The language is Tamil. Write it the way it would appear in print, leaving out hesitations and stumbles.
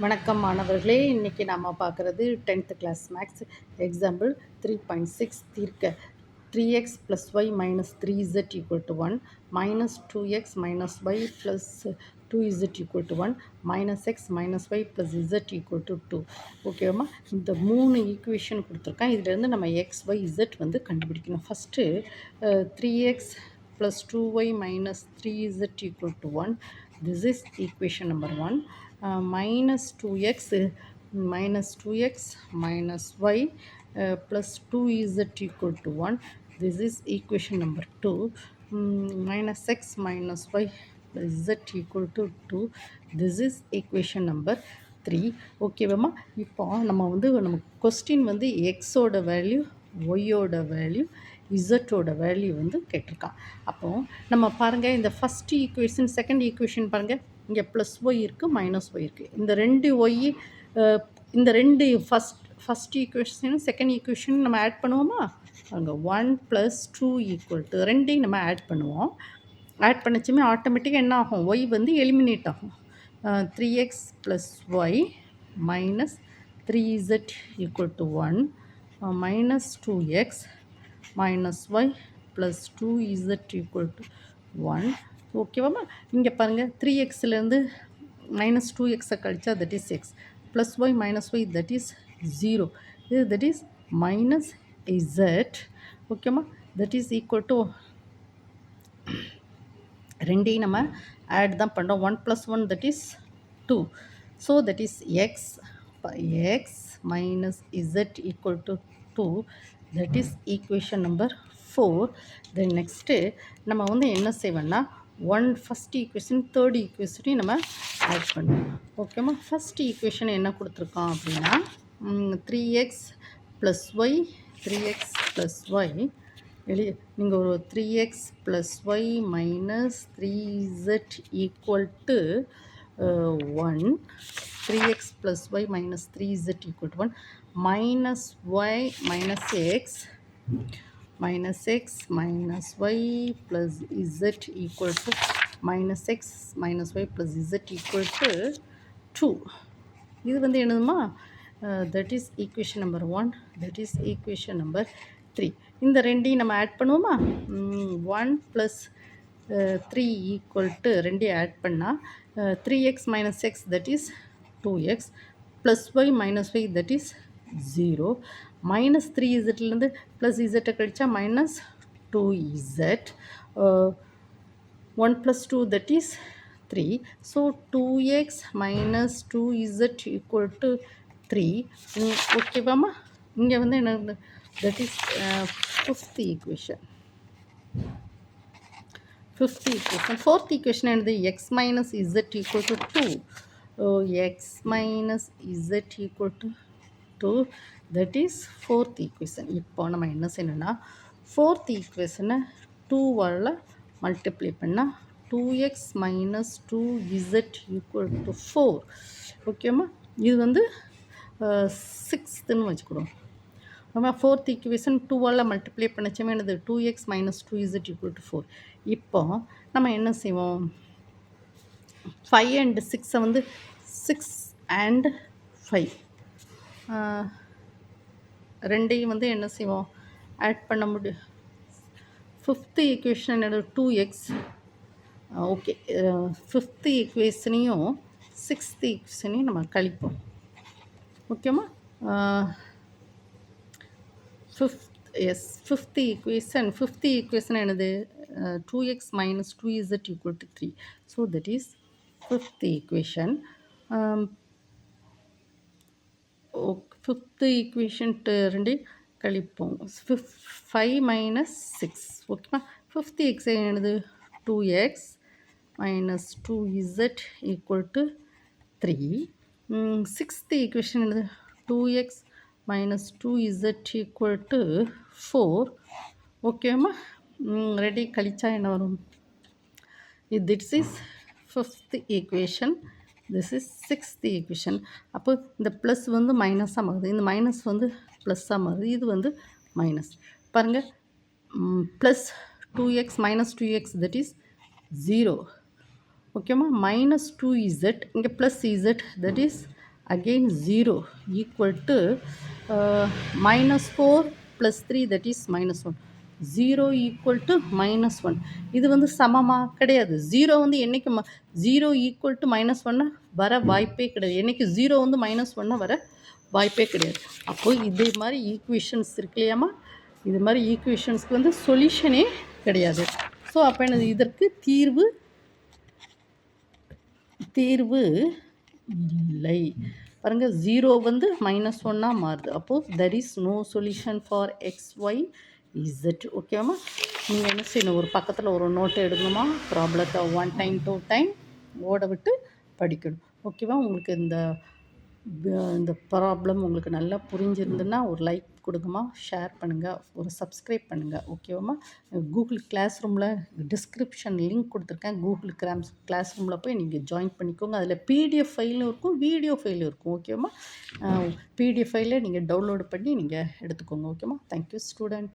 வணக்கம் மாணவர்களே, இன்றைக்கி நாம் பார்க்குறது 10th கிளாஸ் மேக்ஸ் எக்ஸாம்பிள் 3.6 தீர்க்க 3x + y - 3z = 1 -2x - y + 2z = 1 -x - y + z = 2. ஓகேவா? இந்த 3 ஈக்குவேஷன் கொடுத்துருக்கேன். இதிலேருந்து நம்ம x, y, z வந்து கண்டுபிடிக்கணும். First 3x + 2y - 3z = 1. This is equation number 1. Minus 2x minus y plus 2z equal to 1. This is equation number 2. Minus x minus y plus z equal to 2. This is equation number 3. ஓகேவாம்மா? இப்போ நம்ம கொஸ்டின் வந்து எக்ஸோட வேல்யூ, ஒய்யோட வேல்யூ, இசட்டோட வேல்யூ வந்து கேட்டிருக்கான். அப்போது நம்ம பாருங்கள், இந்த ஃபஸ்ட் ஈக்குவேஷன் செகண்ட் ஈக்குவேஷன் பாருங்கள், இங்கே ப்ளஸ் ஒய் இருக்குது, மைனஸ் ஒய் இருக்குது. இந்த ரெண்டு ஒய், இந்த ரெண்டு ஃபஸ்ட் ஈக்குவேஷன் செகண்ட் ஈக்குவேஷன் நம்ம ஆட் பண்ணுவோமா? அங்கே 1 + 2 = ரெண்டையும் நம்ம ஆட் பண்ணுவோம். ஆட் பண்ணிச்சுமே ஆட்டோமேட்டிக்காக என்ன ஆகும்? ஒய் வந்து எலிமினேட் ஆகும். 3x + y - 3z = 1 -2x - y + 2z = 1. ஓகேவாம்மா? இங்கே பாருங்கள், 3xலேருந்து -2x கழிச்சா that is x, + y - y that is 0. இது தட் இஸ் -z. ஓகேம்மா? தட் இஸ் ஈக்குவல் டு ரெண்டையும் நம்ம ஆட் தான் பண்ணுறோம். 1 + 1 that is 2. So that is x minus z equal to 2. That is equation number 4. Then next நம்ம வந்து என்ன செய்வோம்னா, ஃபஸ்ட் ஈக்குவேஷன் தேர்ட் ஈக்குவேஷனையும் நம்ம ஆட் பண்ணுவோம். ஓகேம்மா? ஃபஸ்ட் ஈக்குவேஷன் என்ன கொடுத்துருக்கோம் அப்படின்னா, 3x + y 3x + y நீங்கள் ஒரு 3x + y - 3z = 1. 3x + y - 3z = 1 -y - x -x - y + z = -x - y + z = 2. இது வந்து என்னதுமா? That is equation number 1. That is equation number 3. இந்த ரெண்டையும் நம்ம ஆட் பண்ணுவோமா? 1 + 3 = ரெண்டையும் ஆட் பண்ணால் 3x - x that is 2x + y - y that is 0. -3zலேருந்து +z கழிச்சா -2z. 1 + 2 that is 3. So 2x - 2z = 3. ஓகேவாம்மா? இங்கே வந்து என்ன, that is fifth equation. Fourth equation என்னது? x - z = 2. x - z = 2. That is fourth equation. இப்போ நம்ம என்ன செய்யணும்னா, fourth equation 2வால் மல்டிப்ளை பண்ணால் 2x - 2z = 4. ஓகேம்மா? இது வந்து சிக்ஸ்த்துன்னு வச்சுக்கிடுவோம். நம்ம ஃபோர்த் ஈக்குவேஷன் 2வால் மல்டிப்ளை பண்ணச்சுமே என்னது? 2x - 2z = 4. இப்போ நம்ம என்ன செய்வோம்? 5 and 6 வந்து 6 and 5 ரெண்டையும் வந்து என்ன செய்வோம்? ஆட் பண்ண முடியும். ஃபிஃப்த்து ஈக்குவேஷன் என்னது? 2x. ஓகே, ஃபிஃப்த்து ஈக்குவேஷனையும் சிக்ஸ்த்து ஈக்குவேஷனையும் நம்ம கழிப்போம். ஓகேம்மா? ஃபிஃப்த்து ஈக்குவேஷன் என்னது? 2x - 2z = 3. So that is fifth equation. Fifth equation ரெண்டு கழிப்போம். 5 - 6. ஓகேவா? ஃபிஃப்த்து ஈக்குவேஷன் என்னது? 2x - 2z = 3. சிக்ஸ்த்து ஈக்குவேஷன் என்னது? 2x - 2z = 4. ஓகேம்மா? ரெடி கழிச்சா என்ன வரும்? This is fifth equation. This is sixth equation. அப்போ இந்த ப்ளஸ் வந்து மைனஸாக மாறுது, இந்த மைனஸ் வந்து ப்ளஸ்ஸாக மாறுது, இது வந்து மைனஸ். பாருங்கள், plus 2x - 2x that is 0. ஓகேம்மா? -2z, இங்கே +z that is again 0 equal to -4 plus 3 that is -1. 0 equal to -1. இது வந்து சமமா கிடையாது. 0 வந்து என்னைக்கு 0 equal to -1 வர வாய்ப்பே கிடையாது. என்னைக்கு 0 வந்து -1 வர வாய்ப்பே கிடையாது. அப்போ இதே மாதிரி ஈக்குவேஷன்ஸ் இருக்கு இல்லையாம்மா, இது மாதிரி ஈக்குவேஷன்ஸ்க்கு வந்து சொல்யூஷனே கிடையாது. ஸோ அப்போ என்னது, இதற்கு தீர்வு இல்லை. பாருங்க, 0 வந்து -1 மாறுது. அப்போது there is no solution for x y z. ஓகேவாம்மா, நீங்கள் என்ன செய்யணும், ஒரு பக்கத்தில் ஒரு நோட்டை எடுக்கணுமா, ப்ராப்ளத்தை 1 டைம் 2 டைம் ஓட விட்டு படிக்கணும். ஓகேவா, உங்களுக்கு இந்த ப்ராப்ளம் உங்களுக்கு நல்லா புரிஞ்சிருந்துன்னா ஒரு லைக் கொடுங்கம்மா, ஷேர் பண்ணுங்கள், ஒரு சப்ஸ்கிரைப் பண்ணுங்கள். ஓகேவாம்மா, கூகுள் கிளாஸ் ரூமில் டிஸ்கிரிப்ஷன் லிங்க் கொடுத்துருக்கேன். கூகுள் கிளாஸ் ரூமில் போய் நீங்கள் ஜாயின் பண்ணிக்கோங்க. அதில் பிடிஎஃப் ஃபைலும் இருக்கும், வீடியோ ஃபைலும் இருக்கும். ஓகேவாம்மா, பிடிஎஃப் ஃபைலை நீங்கள் டவுன்லோடு பண்ணி நீங்கள் எடுத்துக்கோங்க. ஓகேம்மா, தேங்க்யூ ஸ்டூடெண்ட்.